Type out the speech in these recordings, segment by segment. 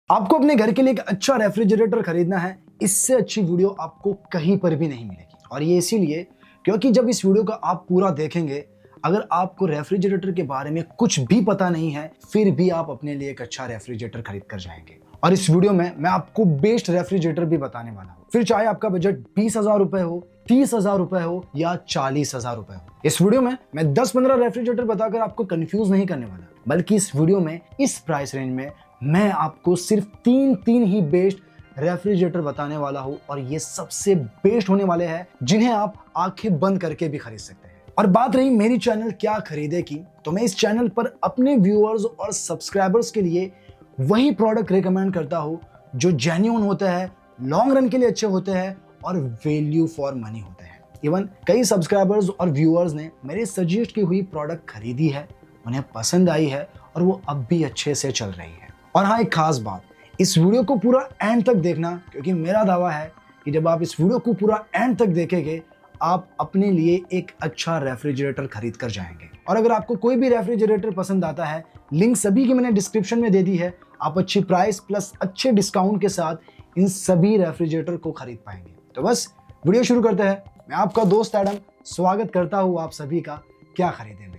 आपको अपने घर के लिए एक अच्छा रेफ्रिजरेटर खरीदना है, इससे अच्छी वीडियो आपको कहीं पर भी नहीं मिलेगी। और ये इसीलिए क्योंकि जब इस वीडियो का आप पूरा देखेंगे, अगर आपको रेफ्रिजरेटर के बारे में कुछ भी पता नहीं है, फिर भी आप अपने लिए एक अच्छा रेफ्रिजरेटर खरीद कर जाएंगे। और इस वीडियो में मैं आपको बेस्ट रेफ्रिजरेटर भी बताने वाला हूँ, फिर चाहे आपका बजट 20,000 रुपए हो, 30,000 रुपए हो या 40,000 रुपए हो। इस वीडियो में मैं 10-15 रेफ्रिजरेटर बताकर आपको कंफ्यूज नहीं करने वाला, बल्कि इस वीडियो में इस प्राइस रेंज में मैं आपको सिर्फ तीन ही बेस्ट रेफ्रिजरेटर बताने वाला हूं। और ये सबसे बेस्ट होने वाले हैं जिन्हें आप आंखें बंद करके भी खरीद सकते हैं। और बात रही मेरी चैनल क्या खरीदे की, तो मैं इस चैनल पर अपने व्यूअर्स और सब्सक्राइबर्स के लिए वही प्रोडक्ट रिकमेंड करता हूं जो जेन्युइन होते हैं, लॉन्ग रन के लिए अच्छे होते हैं और वैल्यू फॉर मनी होते हैं। इवन कई सब्सक्राइबर्स और व्यूअर्स ने मेरे सजेस्ट की हुई प्रोडक्ट खरीदी है, उन्हें पसंद आई है और वो अब भी अच्छे से चल रही है। और हाँ, एक खास बात, इस वीडियो को पूरा एंड तक देखना, क्योंकि मेरा दावा है कि जब आप इस वीडियो को पूरा एंड तक देखेंगे, आप अपने लिए एक अच्छा रेफ्रिजरेटर खरीद कर जाएंगे। और अगर आपको कोई भी रेफ्रिजरेटर पसंद आता है, लिंक सभी की मैंने डिस्क्रिप्शन में दे दी है। आप अच्छी प्राइस प्लस अच्छे डिस्काउंट के साथ इन सभी रेफ्रिजरेटर को खरीद पाएंगे। तो बस वीडियो शुरू करते हैं। मैं आपका दोस्त एडम स्वागत करता हूँ आप सभी का क्या खरीदे में।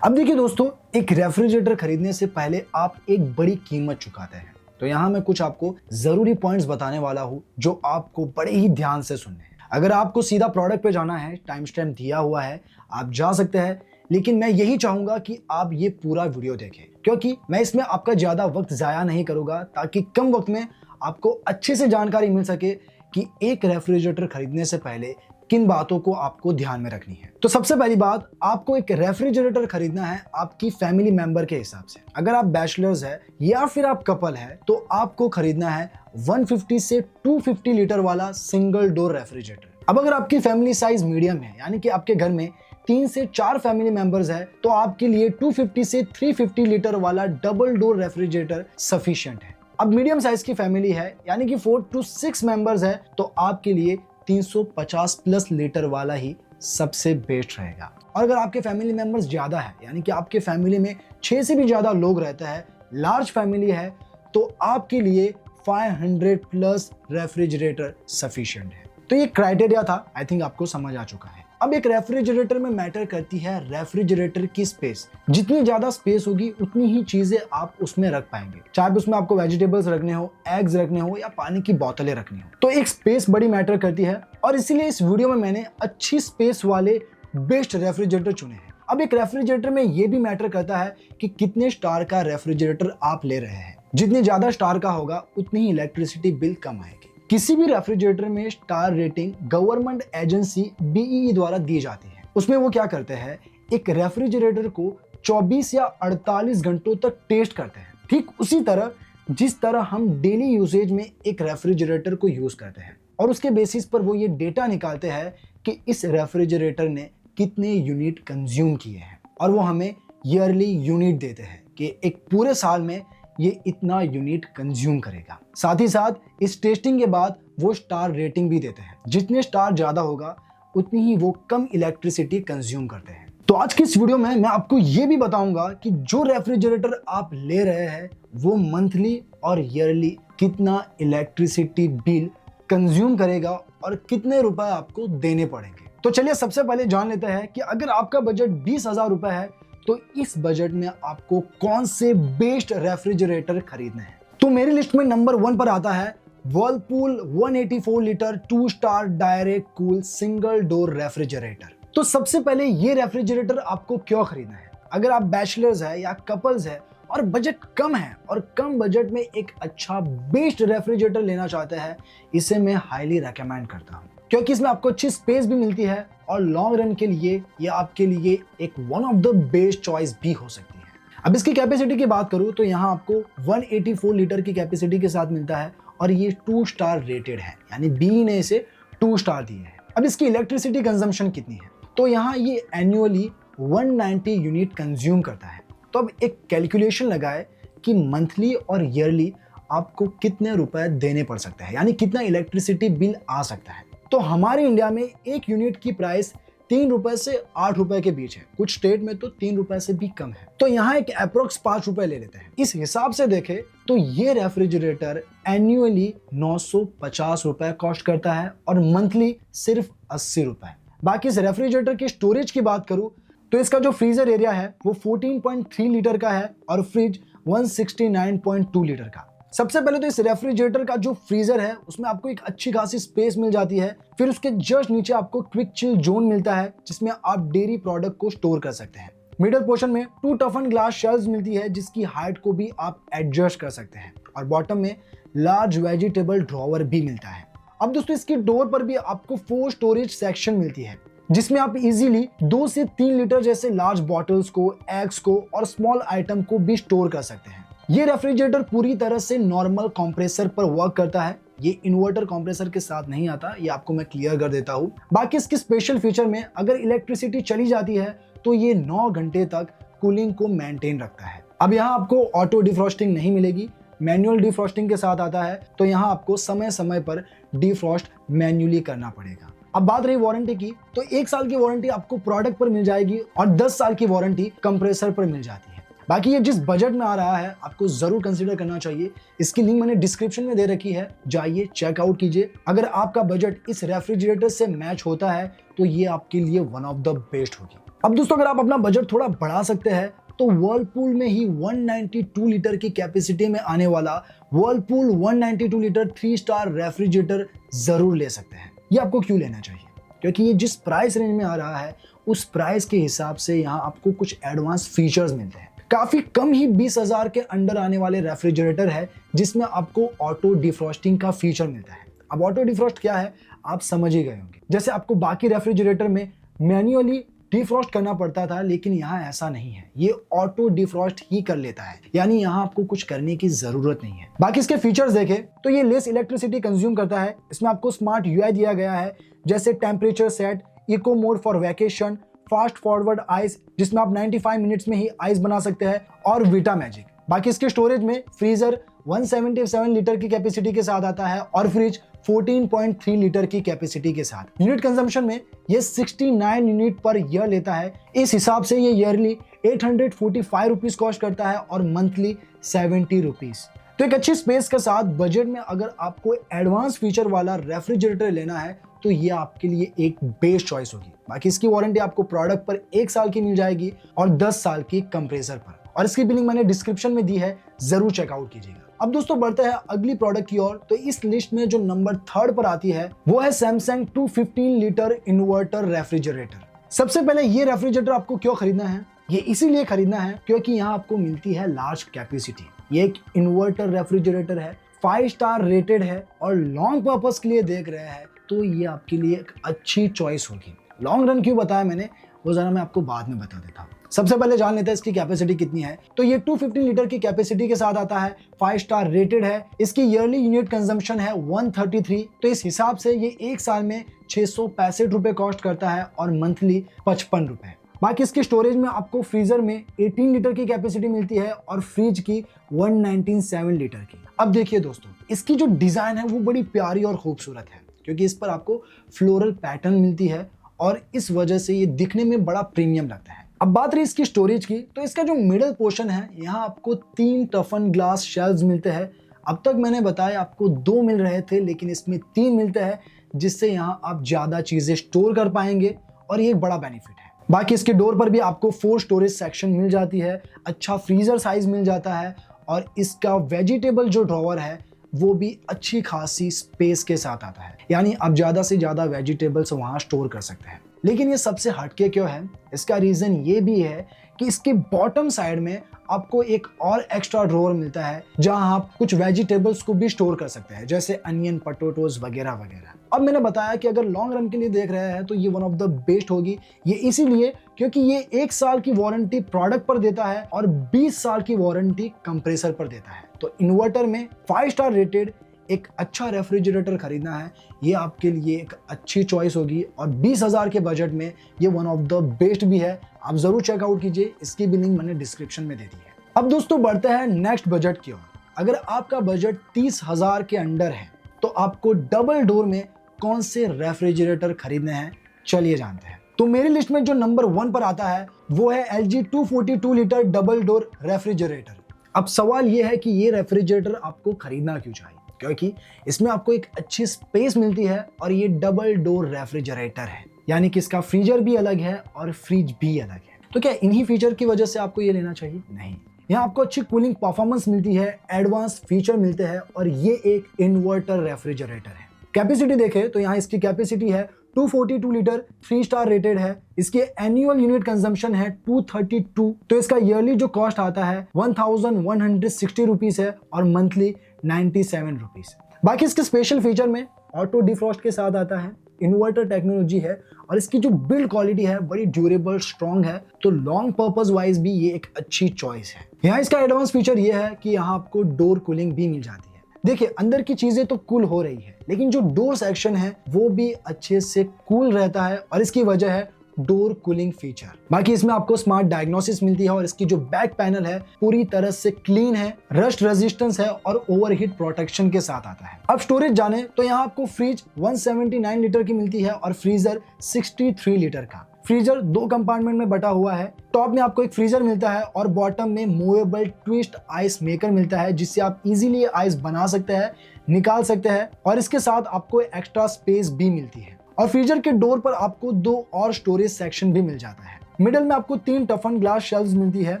अब देखिए दोस्तों, एक रेफ्रिजरेटर खरीदने से पहले आप एक बड़ी कीमत चुकाते हैं। तो यहाँ मैं कुछ आपको जरूरी पॉइंट्स बताने वाला हूँ जो आपको बड़े ही ध्यान से सुनने हैं। अगर आपको सीधा प्रोडक्ट पे जाना है, टाइम स्टैम्प दिया हुआ है, आप जा सकते हैं, लेकिन मैं यही चाहूंगा कि आप ये पूरा वीडियो देखें, क्योंकि मैं इसमें आपका ज्यादा वक्त जाया नहीं करूंगा, ताकि कम वक्त में आपको अच्छे से जानकारी मिल सके कि एक रेफ्रिजरेटर खरीदने से पहले किन बातों को आपको ध्यान में रखनी है। तो सबसे पहली बात, आपको एक रेफ्रिजरेटर खरीदना है आपकी फैमिली मेंबर के हिसाब से। अगर आप बैचलर्स है या फिर आप कपल है, तो आपको खरीदना है 150 से 250 लीटर वाला सिंगल डोर रेफ्रिजरेटर। अब अगर आपकी फैमिली साइज मीडियम है, यानी कि आपके घर में 3 से 4 फैमिली मेंबर्स है, तो आपके लिए 250 से 350 लीटर वाला डबल डोर रेफ्रिजरेटर सफिशिएंट है। अब मीडियम साइज की फैमिली है, यानी कि 4 to 6 मेंबर्स है, तो आपके लिए 350 प्लस लीटर वाला ही सबसे बेस्ट रहेगा। और अगर आपके फैमिली मेंबर्स ज्यादा है, यानी कि आपके फैमिली में 6 से भी ज्यादा लोग रहते हैं, लार्ज फैमिली है, तो आपके लिए 500 प्लस रेफ्रिजरेटर सफिशिएंट है। तो ये क्राइटेरिया था, आई थिंक आपको समझ आ चुका है। अब एक रेफ्रिजरेटर में मैटर करती है रेफ्रिजरेटर की स्पेस। जितनी ज्यादा स्पेस होगी, उतनी ही चीजें आप उसमें रख पाएंगे, चाहे उसमें आपको वेजिटेबल्स रखने हो, एग्स रखने हो या पानी की बोतलें रखनी हो। तो एक स्पेस बड़ी मैटर करती है, और इसीलिए इस वीडियो में मैंने अच्छी स्पेस वाले बेस्ट रेफ्रिजरेटर चुने हैं। अब एक रेफ्रिजरेटर में यह भी मैटर करता है कि कितने स्टार का रेफ्रिजरेटर आप ले रहे हैं। जितनी ज्यादा स्टार का होगा, उतनी ही इलेक्ट्रिसिटी बिल कम आएगी। किसी भी रेफ्रिजरेटर में star rating government agency BEE द्वारा दी जाती है। उसमें वो क्या करते हैं, एक रेफ्रिजरेटर को 24 या 48 घंटों तक टेस्ट करते हैं, ठीक उसी तरह जिस तरह हम डेली यूसेज में एक रेफ्रिजरेटर को यूज करते हैं। और उसके बेसिस पर वो ये डेटा निकालते हैं कि इस रेफ्रिजरेटर ने कितने यूनिट कंज्यूम किए हैं, और वो हमें ईयरली यूनिट देते हैं कि एक पूरे साल में ये इतना यूनिट कंज्यूम करेगा। साथ ही साथ इस टेस्टिंग के बाद वो स्टार रेटिंग भी देते हैं। जितने स्टार ज्यादा होगा, उतनी ही वो कम इलेक्ट्रिसिटी कंज्यूम करते हैं। तो आज की इस वीडियो में मैं आपको ये भी बताऊंगा कि जो रेफ्रिजरेटर आप ले रहे हैं, वो मंथली और ईयरली कितना इलेक्ट्रिसिटी बिल कंज्यूम करेगा और कितने रुपए आपको देने पड़ेंगे। तो चलिए सबसे पहले जान लेते हैं कि अगर आपका बजट 20,000 रुपए है, तो इस बजट में आपको कौन से बेस्ट रेफ्रिजरेटर खरीदने हैं। तो मेरी लिस्ट में नंबर 1 पर आता है Whirlpool 184 litre 2 star direct cool single door refrigerator. तो सबसे पहले ये रेफ्रिजरेटर आपको क्यों खरीदना है? अगर आप बैचलर्स है या कपल्स है और बजट कम है, और कम बजट में एक अच्छा बेस्ट रेफ्रिजरेटर लेना चाहते हैं, इसे मैं हाईली रेकमेंड करता हूँ, क्योंकि इसमें आपको अच्छी स्पेस भी मिलती है और लॉन्ग रन के लिए ये आपके लिए एक one of the best choice भी हो सकती है। अब इसकी कैपेसिटी की बात करूं, तो यहाँ आपको 184 लीटर की कैपेसिटी के साथ मिलता है, और ये 2 स्टार रेटेड है, यानी BEE ने इसे 2 स्टार दिए हैं। अब इसकी इलेक्ट्रिसिटी कंजम्पशन कितनी है, तो यहाँ ये एनुअली 190 यूनिट कंज्यूम करता है। तो अब एक कैलकुलेशन लगाए कि मंथली और ईयरली आपको कितने रुपए देने पड़ सकते हैं, यानी कितना इलेक्ट्रिसिटी बिल आ सकता है। तो हमारे इंडिया में एक यूनिट की प्राइस ₹3 से ₹8 के बीच है, कुछ स्टेट में तो ₹3 से भी कम है। तो यहाँ एक अप्रोक्स ₹5 ले लेते हैं। इस हिसाब से देखें तो ये रेफ्रिजरेटर एन्युअली ₹950 कॉस्ट करता है और मंथली सिर्फ ₹80। बाकी इस रेफ्रिजरेटर की स्टोरेज की बात करूं तो इसका जो फ्रीजर एरिया है वो 14.3 लीटर का है और फ्रिज 169.2 लीटर का। सबसे पहले तो इस रेफ्रिजरेटर का जो फ्रीजर है उसमें आपको एक अच्छी खासी स्पेस मिल जाती है। फिर उसके जस्ट नीचे आपको क्विक चिल जोन मिलता है जिसमें आप डेयरी प्रोडक्ट को स्टोर कर सकते हैं। मिडल पोर्शन में 2 टफन ग्लास शेल्व्स मिलती है जिसकी हाइट को भी आप एडजस्ट कर सकते हैं और बॉटम में लार्ज वेजिटेबल ड्रॉवर भी मिलता है। अब दोस्तों इसकी डोर पर भी आपको 4 स्टोरेज सेक्शन मिलती है जिसमें आप इजीली 2 से 3 लीटर जैसे लार्ज बॉटल्स को, एग्स को और स्मॉल आइटम को भी स्टोर कर सकते हैं। ये रेफ्रिजरेटर पूरी तरह से नॉर्मल कंप्रेसर पर वर्क करता है, ये इन्वर्टर कंप्रेसर के साथ नहीं आता, ये आपको मैं क्लियर कर देता हूँ। बाकी इसके स्पेशल फीचर में अगर इलेक्ट्रिसिटी चली जाती है तो ये 9 घंटे तक कूलिंग को मेंटेन रखता है। अब यहाँ आपको ऑटो डिफ्रॉस्टिंग नहीं मिलेगी, मैनुअल डिफ्रॉस्टिंग के साथ आता है, तो यहाँ आपको समय समय पर डिफ्रॉस्ट मैन्युअली करना पड़ेगा। अब बात रही वारंटी की, तो 1 साल की वारंटी आपको प्रोडक्ट पर मिल जाएगी और 10 साल की वारंटी कंप्रेसर पर मिल जाती है। बाकी ये जिस बजट में आ रहा है आपको जरूर कंसीडर करना चाहिए। इसकी लिंक मैंने डिस्क्रिप्शन में दे रखी है, जाइए चेकआउट कीजिए। अगर आपका बजट इस रेफ्रिजरेटर से मैच होता है तो ये आपके लिए वन ऑफ द बेस्ट होगी। अब दोस्तों अगर आप अपना बजट थोड़ा बढ़ा सकते हैं तो वर्लपूल में ही 192 लीटर की कैपेसिटी में आने वाला वर्लपूल 192 लीटर 3 स्टार रेफ्रिजरेटर जरूर ले सकते हैं। ये आपको क्यों लेना चाहिए? क्योंकि ये जिस प्राइस रेंज में आ रहा है उस प्राइस के हिसाब से यहाँ आपको कुछ एडवांस फीचर्स मिलते हैं। काफी कम ही 20,000 के अंडर आने वाले रेफ्रिजरेटर है जिसमें आपको ऑटो डिफ्रॉस्टिंग का फीचर मिलता है। अब ऑटो डिफ्रॉस्ट क्या है आप समझ ही गए होंगे। जैसे आपको बाकी रेफ्रिजरेटर में मैन्युअली डिफ्रॉस्ट करना पड़ता था, लेकिन यहाँ ऐसा नहीं है, ये ऑटो डिफ्रॉस्ट ही कर लेता है, यानी यहाँ आपको कुछ करने की जरूरत नहीं है। बाकी इसके फीचर्स देखें तो ये लेस इलेक्ट्रिसिटी कंज्यूम करता है। इसमें आपको स्मार्ट यूआई दिया गया है जैसे temperature set, eco mode for vacation, fast forward ice जिसमें आप 95 मिनट्स में ही आइस बना सकते हैं और विटा मैजिक। बाकी इसके स्टोरेज में फ्रीजर 177 लीटर की कैपेसिटी के साथ आता है और फ्रिज 14.3 लीटर की कैपेसिटी के साथ। यूनिट कंजम्पशन में ये 69 यूनिट पर ईयर लेता है। इस हिसाब से ये ईयरली 845 रुपीज कॉस्ट करता है और मंथली 70 रुपीज। तो एक अच्छी स्पेस के साथ बजट में अगर आपको एडवांस फीचर वाला रेफ्रिजरेटर लेना है तो ये आपके लिए एक बेस्ट चॉइस होगी। बाकी इसकी वारंटी आपको प्रोडक्ट पर 1 साल की मिल जाएगी और 10 साल की कंप्रेसर पर, और इसकी बिलिंग मैंने डिस्क्रिप्शन में दी है, जरूर चेकआउट कीजिएगा। अब दोस्तों बढ़ते हैं अगली प्रोडक्ट की ओर। तो इस लिस्ट में जो नंबर 3 पर आती है वो है सैमसंग 215 लीटर इन्वर्टर रेफ्रिजरेटर। सबसे पहले ये रेफ्रिजरेटर आपको क्यों खरीदना है? ये इसीलिए खरीदना है क्योंकि यहाँ आपको मिलती है लार्ज कैपेसिटी। ये एक इन्वर्टर रेफ्रिजरेटर है, 5 स्टार रेटेड है और लॉन्ग पर्पस के लिए देख रहे हैं तो ये आपके लिए एक अच्छी चॉइस होगी। लॉन्ग रन क्यों बताया मैंने वो जरा मैं आपको बाद में बता देता हूँ। सबसे पहले जान लेते हैं इसकी कैपेसिटी कितनी है। तो ये 215 लीटर की कैपेसिटी के साथ आता है, 5 स्टार रेटेड है, इसकी ईयरली यूनिट कंजम्पशन है 133। तो इस हिसाब से ये 1 साल में 665 रुपए कॉस्ट करता है और मंथली 55 रुपए। बाकी इसकी स्टोरेज में आपको फ्रीजर में 18 लीटर की कैपेसिटी मिलती है और फ्रिज की 197 लीटर की। अब देखिए दोस्तों इसकी जो डिजाइन है वो बड़ी प्यारी और खूबसूरत है क्योंकि इस पर आपको फ्लोरल पैटर्न मिलती है और इस वजह से ये दिखने में बड़ा प्रीमियम लगता है। अब बात रही इसकी स्टोरेज की, तो इसका जो मिडल पोर्शन है यहाँ आपको 3 टफन ग्लास शेल्व्स मिलते हैं। अब तक मैंने बताया आपको 2 मिल रहे थे, लेकिन इसमें 3 मिलते हैं जिससे यहाँ आप ज्यादा चीजें स्टोर कर पाएंगे और ये एक बड़ा बेनिफिट है। बाकी इसके डोर पर भी आपको 4 स्टोरेज सेक्शन मिल जाती है, अच्छा फ्रीजर साइज मिल जाता है और इसका वेजिटेबल जो ड्रॉवर है वो भी अच्छी खासी स्पेस के साथ आता है, यानी आप ज्यादा से ज्यादा वेजिटेबल्स वहां स्टोर कर सकते हैं। लेकिन ये सबसे हटके क्यों है? इसका रीजन ये भी है कि इसके बॉटम साइड में आपको एक और एक्स्ट्रा ड्रॉवर मिलता है जहां आप कुछ वेजिटेबल्स को भी स्टोर कर सकते हैं जैसे अनियन, पोटैटोज वगैरह वगैरह। अब मैंने बताया कि अगर लॉन्ग रन के लिए देख रहे हैं तो ये वन ऑफ द बेस्ट होगी। ये इसीलिए क्योंकि ये 1 साल की वारंटी प्रोडक्ट पर देता है और 20 साल की वारंटी कंप्रेसर पर देता है। तो इन्वर्टर में 5 स्टार रेटेड एक अच्छा रेफ्रिजरेटर खरीदना है, ये आपके लिए एक अच्छी चॉइस होगी और 20,000 के बजट में ये वन ऑफ द बेस्ट भी है। आप जरूर चेकआउट कीजिए, इसकी भी लिंक मैंने डिस्क्रिप्शन में दे दी है। अब दोस्तों बढ़ते हैं नेक्स्ट बजट की ओर। अगर आपका बजट 30,000 के अंडर है तो आपको डबल डोर में कौन से रेफ्रिजरेटर खरीदने हैं, चलिए जानते हैं। तो मेरी लिस्ट में जो नंबर 1 पर आता है वो है LG 242 litre double door refrigerator. अब सवाल ये है कि ये रेफ्रिजरेटर आपको खरीदना क्यों चाहिए, क्योंकि इसमें आपको एक अच्छी स्पेस मिलती है और ये डबल डोर रेफ्रिजरेटर है, यानी कि इसका फ्रीजर भी अलग है और फ्रिज भी अलग है। तो क्या इन्हीं फीचर की वजह से आपको ये लेना चाहिए? नहीं, यहाँ आपको अच्छी कूलिंग परफॉर्मेंस मिलती है, एडवांस फीचर मिलते हैं और ये एक इन्वर्टर रेफ्रिजरेटर है। कैपेसिटी देखें तो यहाँ इसकी कैपेसिटी है 242 लीटर, 3 स्टार रेटेड है। इसकी एनुअल यूनिट कंजम्पशन है 232, तो इसका ईयरली जो कॉस्ट आता है 1160 रुपीस है और मंथली 97 रुपीस। बाकी इसके स्पेशल फीचर में ऑटो डिफ्रॉस्ट के साथ आता है, इन्वर्टर टेक्नोलॉजी है और इसकी जो बिल्ड क्वालिटी है बड़ी ड्यूरेबल स्ट्रॉन्ग है, तो लॉन्ग पर्पस वाइज भी ये एक अच्छी चॉइस है। यहाँ इसका एडवांस फीचर ये है कि यहाँ आपको डोर कूलिंग भी मिल जाती है। देखिए अंदर की चीजें तो कूल हो रही है, लेकिन जो डोर सेक्शन है वो भी अच्छे से कूल रहता है और इसकी वजह है डोर कूलिंग फीचर। बाकी इसमें आपको स्मार्ट डायग्नोसिस मिलती है और इसकी जो बैक पैनल है पूरी तरह से क्लीन है, रस्ट रेजिस्टेंस है और ओवरहीट प्रोटेक्शन के साथ आता है। अब स्टोरेज जाने तो यहाँ आपको फ्रिज 179 लीटर की मिलती है और फ्रीजर 63 लीटर का। फ्रीजर 2 कंपार्टमेंट में बटा हुआ है। टॉप में आपको एक फ्रीजर मिलता है और बॉटम में मूवेबल ट्विस्ट आइस मेकर मिलता है, जिससे आप इजीली आइस बना सकते हैं, निकाल सकते हैं और इसके साथ आपको एक्स्ट्रा स्पेस भी मिलती है। और फ्रीजर के डोर पर आपको 2 और स्टोरेज सेक्शन भी मिल जाता है। मिडिल में आपको 3 टफन ग्लास शेल्व्स मिलती है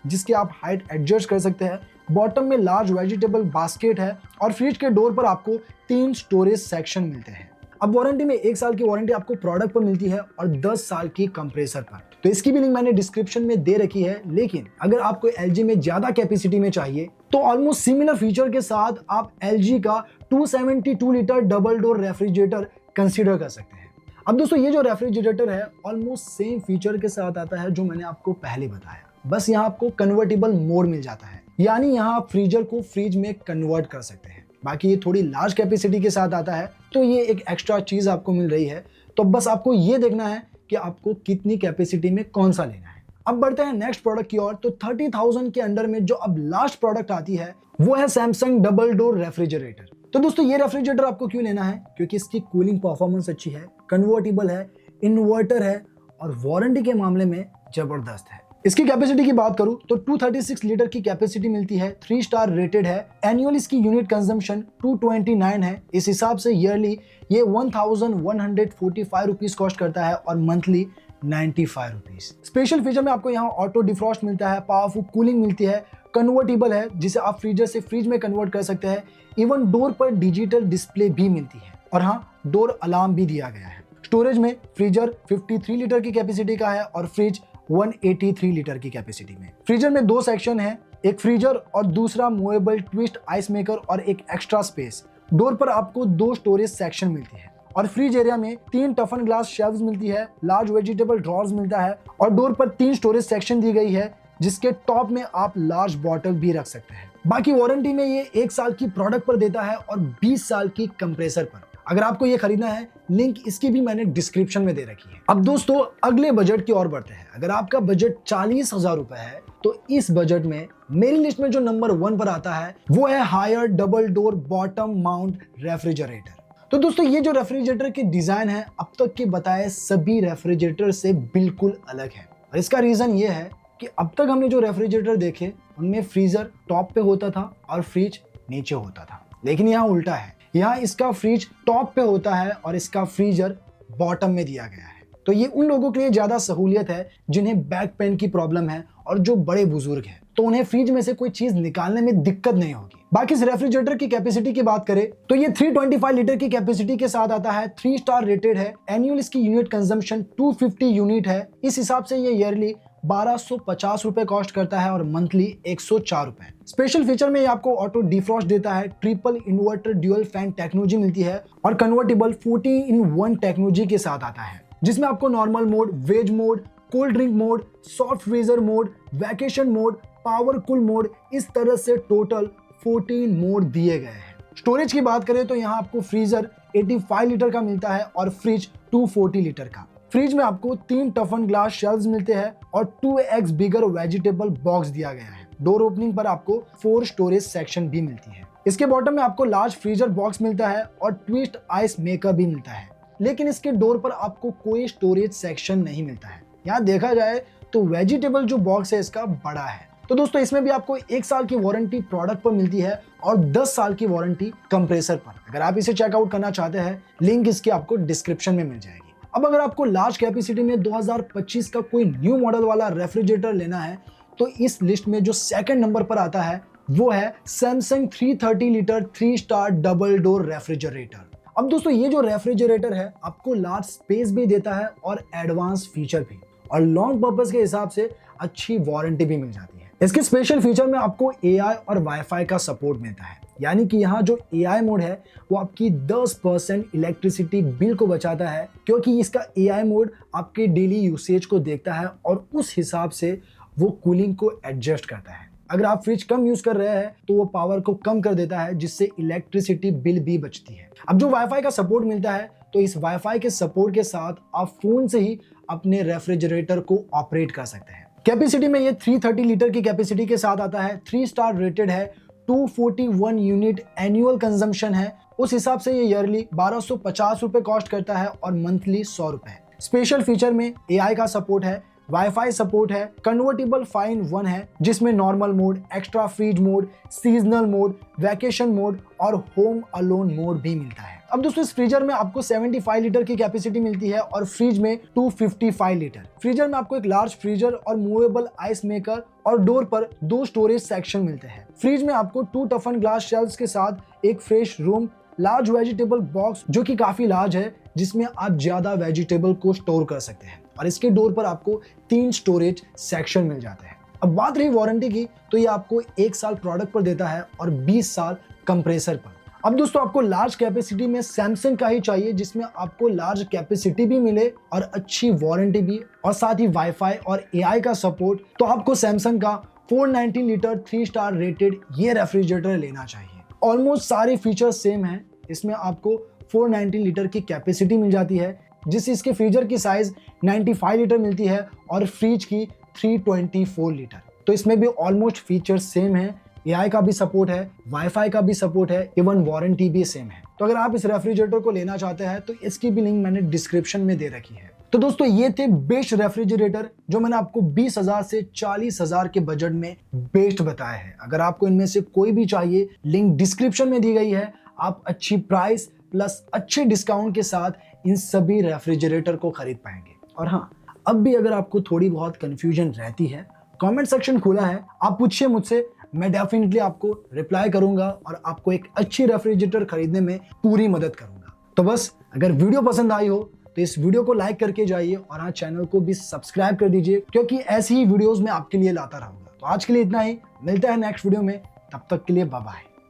जिसके आप हाइट एडजस्ट कर सकते हैं। बॉटम में लार्ज वेजिटेबल बास्केट है और फ्रिज के डोर पर आपको 3 स्टोरेज सेक्शन मिलते हैं। अब वारंटी में 1 साल की वारंटी आपको प्रोडक्ट पर मिलती है और 10 साल की कंप्रेसर पर। तो इसकी भी लिंक मैंने डिस्क्रिप्शन में दे रखी है, लेकिन अगर आपको LG में ज्यादा कैपेसिटी में चाहिए तो ऑलमोस्ट सिमिलर फीचर के साथ आप LG का 272 litre double door refrigerator consider कर सकते हैं। अब दोस्तों ये जो रेफ्रिजरेटर है ऑलमोस्ट सेम फीचर के साथ आता है जो मैंने आपको पहले बताया, बस यहाँ आपको कन्वर्टेबल मोड मिल जाता है, यानी यहाँ आप फ्रीजर को फ्रिज में कन्वर्ट कर सकते हैं। बाकी ये थोड़ी लार्ज कैपेसिटी के साथ आता है, तो ये एक एक्स्ट्रा चीज आपको मिल रही है। तो बस आपको ये देखना है कि आपको कितनी कैपेसिटी में कौन सा लेना है। अब बढ़ते हैं नेक्स्ट प्रोडक्ट की ओर। तो 30,000 के अंडर में जो अब लास्ट प्रोडक्ट आती है वो है सैमसंग डबल डोर रेफ्रिजरेटर। तो दोस्तों ये रेफ्रिजरेटर आपको क्यों लेना है? क्योंकि इसकी कूलिंग परफॉर्मेंस अच्छी है, कन्वर्टेबल है, इन्वर्टर है और वारंटी के मामले में जबरदस्त है। इसकी कैपेसिटी की बात करूं तो 236 लीटर की कैपेसिटी मिलती है, 3 स्टार रेटेड है। एनुअल इसकी यूनिट कंजम्पशन 229 है। इस हिसाब से ईयरली ये 1145 रुपीस कॉस्ट करता है और मंथली 95 रुपीस। स्पेशल फीचर में आपको यहाँ ऑटो डिफ्रॉस्ट मिलता है, पावरफुल कूलिंग मिलती है, कन्वर्टेबल है जिसे आप फ्रीजर से फ्रिज में कन्वर्ट कर सकते हैं। इवन डोर पर डिजिटल डिस्प्ले भी मिलती है और हाँ डोर अलार्म भी दिया गया है। स्टोरेज में फ्रीजर 53 लीटर की कैपेसिटी का है और फ्रिज 183 लीटर की कैपेसिटी में। फ्रीजर में 2 सेक्शन है, एक फ्रीजर और दूसरा मूवेबल ट्विस्ट आइस मेकर और एक एक्स्ट्रा स्पेस। डोर पर आपको 2 स्टोरेज सेक्शन मिलती है और फ्रिज एरिया में 3 टफन ग्लास शेल्व्स मिलती है, लार्ज वेजिटेबल ड्रॉर्स मिलता है और डोर पर 3 स्टोरेज सेक्शन दी गई है जिसके टॉप में आप लार्ज बॉटल भी रख सकते हैं। बाकी वारंटी में ये 1 साल की प्रोडक्ट पर देता है और 20 साल की कंप्रेसर पर। अगर आपको ये खरीदना है लिंक इसकी भी मैंने डिस्क्रिप्शन में दे रखी है। अब दोस्तों अगले बजट की ओर बढ़ते हैं। अगर आपका बजट 40,000 रुपए है तो इस बजट में मेरी लिस्ट में जो नंबर 1 पर आता है वो है Haier double door bottom mount refrigerator. तो दोस्तों ये जो रेफ्रिजरेटर की डिजाइन है अब तक के बताए सभी रेफ्रिजरेटर से बिल्कुल अलग है और इसका रीजन ये है कि अब तक हमने जो रेफ्रिजरेटर देखे उनमें फ्रीजर टॉप पे होता था और फ्रिज नीचे होता था, लेकिन यहाँ उल्टा है। यहाँ इसका फ्रिज टॉप पे होता है और इसका फ्रीजर बॉटम में दिया गया है। तो ये उन लोगों के लिए ज्यादा सहूलियत है जिन्हें बैक पेन की प्रॉब्लम है और जो बड़े बुजुर्ग हैं, तो उन्हें फ्रिज में से कोई चीज निकालने में दिक्कत नहीं होगी। बाकी इस रेफ्रिजरेटर की कैपेसिटी की बात करें तो ये 325 लीटर की कैपेसिटी के साथ आता है, 3 स्टार रेटेड है। एनुअल इसकी यूनिट कंजम्पशन 250 यूनिट है। इस हिसाब से ये ईयरली 1250 रुपए कॉस्ट करता है और मंथली 104 रुपए। स्पेशल फीचर में ये आपको ऑटो डिफ्रॉस्ट देता है, triple inverter dual fan technology मिलती है और कन्वर्टेबल 14-in-1 टेक्नोलॉजी के साथ आता है, जिसमें आपको normal mode, veg mode, cold drink mode, soft freezer mode, vacation mode, power cool mode, इस तरह से टोटल 14 मोड दिए गए हैं। स्टोरेज की बात करें तो यहाँ आपको फ्रीजर 85 लीटर का मिलता है और फ्रिज 240 लीटर का। फ्रिज में आपको 3 टफन ग्लास शेल्व्स मिलते हैं और 2x बिगर वेजिटेबल बॉक्स दिया गया है। डोर ओपनिंग पर आपको 4 स्टोरेज सेक्शन भी मिलती है। इसके बॉटम में आपको लार्ज फ्रीजर बॉक्स मिलता है और ट्विस्ट आइस मेकर भी मिलता है। लेकिन इसके डोर पर आपको कोई स्टोरेज सेक्शन नहीं मिलता है। यहाँ देखा जाए तो वेजिटेबल जो बॉक्स है इसका बड़ा है। तो दोस्तों इसमें भी आपको 1 साल की वारंटी प्रोडक्ट पर मिलती है और 10 साल की वारंटी कंप्रेसर पर। अगर आप इसे चेकआउट करना चाहते हैं, लिंक इसकी आपको डिस्क्रिप्शन में मिल जाएगी। अब अगर आपको लार्ज कैपेसिटी में 2025 का कोई न्यू मॉडल वाला रेफ्रिजरेटर लेना है तो इस लिस्ट में जो सेकंड नंबर पर आता है वो है Samsung 330 litre 3 star double door refrigerator. अब दोस्तों ये जो रेफ्रिजरेटर है आपको लार्ज स्पेस भी देता है और एडवांस फीचर भी, और लॉन्ग पर्पस के हिसाब से अच्छी वारंटी भी मिल जाती है। इसके स्पेशल फीचर में आपको AI और वाईफाई का सपोर्ट मिलता है, यानी कि यहाँ जो AI मोड है वो आपकी 10% इलेक्ट्रिसिटी बिल को बचाता है, क्योंकि इसका AI मोड आपके डेली यूसेज को देखता है और उस हिसाब से वो कूलिंग को एडजस्ट करता है। अगर आप फ्रिज कम यूज कर रहे हैं तो वो पावर को कम कर देता है, जिससे इलेक्ट्रिसिटी बिल भी बचती है। अब जो वाईफाई का सपोर्ट मिलता है तो इस वाईफाई के सपोर्ट के साथ आप फोन से ही अपने रेफ्रिजरेटर को ऑपरेट कर सकते हैं। कैपेसिटी में ये 330 लीटर की कैपेसिटी के साथ आता है, 3 स्टार रेटेड है, 241 यूनिट एनुअल कंजम्पशन है। उस हिसाब से ये ईयरली 1250 रुपए कॉस्ट करता है और मंथली 100 रुपए। स्पेशल फीचर में AI का सपोर्ट है, वाईफाई सपोर्ट है, कन्वर्टेबल 5-in-1 है जिसमें normal mode, extra freeze mode, seasonal mode, vacation mode और होम अलोन मोड भी मिलता है। अब दोस्तों इस फ्रीजर में आपको 75 लीटर की कैपेसिटी मिलती है और फ्रिज में 255 लीटर। फ्रीजर में आपको एक लार्ज फ्रीजर और मूवेबल आइस मेकर और डोर पर 2 स्टोरेज सेक्शन मिलते हैं। फ्रिज में आपको 2 टफन ग्लास शेल्फ्स के साथ एक fresh room, large vegetable box जो कि काफी लार्ज है, जिसमें आप ज्यादा वेजिटेबल को स्टोर कर सकते हैं, और इसके डोर पर आपको 3 स्टोरेज सेक्शन मिल जाते हैं। अब बात रही वारंटी की, तो ये आपको 1 साल प्रोडक्ट पर देता है और 20 साल कंप्रेसर पर। अब दोस्तों आपको लार्ज कैपेसिटी में सैमसंग का ही चाहिए, जिसमें आपको लार्ज कैपेसिटी भी मिले और अच्छी वारंटी भी, और साथ ही वाईफाई और AI का सपोर्ट, तो आपको सैमसंग का 490 लीटर 3 स्टार रेटेड ये रेफ्रिजरेटर लेना चाहिए। ऑलमोस्ट सारे फीचर्स सेम हैं। इसमें आपको 490 लीटर की कैपेसिटी मिल जाती है, जिससे इसके फ्रीजर की साइज 95 लीटर मिलती है और फ्रिज की 324 लीटर। तो इसमें भी ऑलमोस्ट फीचर्स सेम है। AI का भी सपोर्ट है, वाईफाई का भी सपोर्ट है, इवन वारंटी भी सेम है। तो अगर आप इस रेफ्रिजरेटर को लेना चाहते हैं तो इसकी भी लिंक मैंने डिस्क्रिप्शन में दे रखी है। तो दोस्तों ये थे बेस्ट रेफ्रिजरेटर जो मैंने आपको 20,000 से 40,000 के बजट में बेस्ट बताया है। अगर आपको इनमें से कोई भी चाहिए, लिंक डिस्क्रिप्शन में दी गई है। आप अच्छी प्राइस प्लस अच्छे डिस्काउंट के साथ इन सभी रेफ्रिजरेटर को खरीद पाएंगे। और हाँ, अब भी अगर आपको थोड़ी बहुत कंफ्यूजन रहती है, कमेंट सेक्शन खुला है, आप पूछिए मुझसे, मैं डेफिनेटली आपको रिप्लाई करूंगा और आपको एक अच्छी रेफ्रिजरेटर खरीदने में पूरी मदद करूंगा। तो बस अगर वीडियो पसंद आई हो तो इस वीडियो को लाइक करके जाइए और हाँ, चैनल को भी सब्सक्राइब कर दीजिए, क्योंकि ऐसी ही वीडियोस मैं आपके लिए लाता रहूंगा। तो आज के लिए इतना ही, मिलता है नेक्स्ट वीडियो में, तब तक के लिए बाय बाय।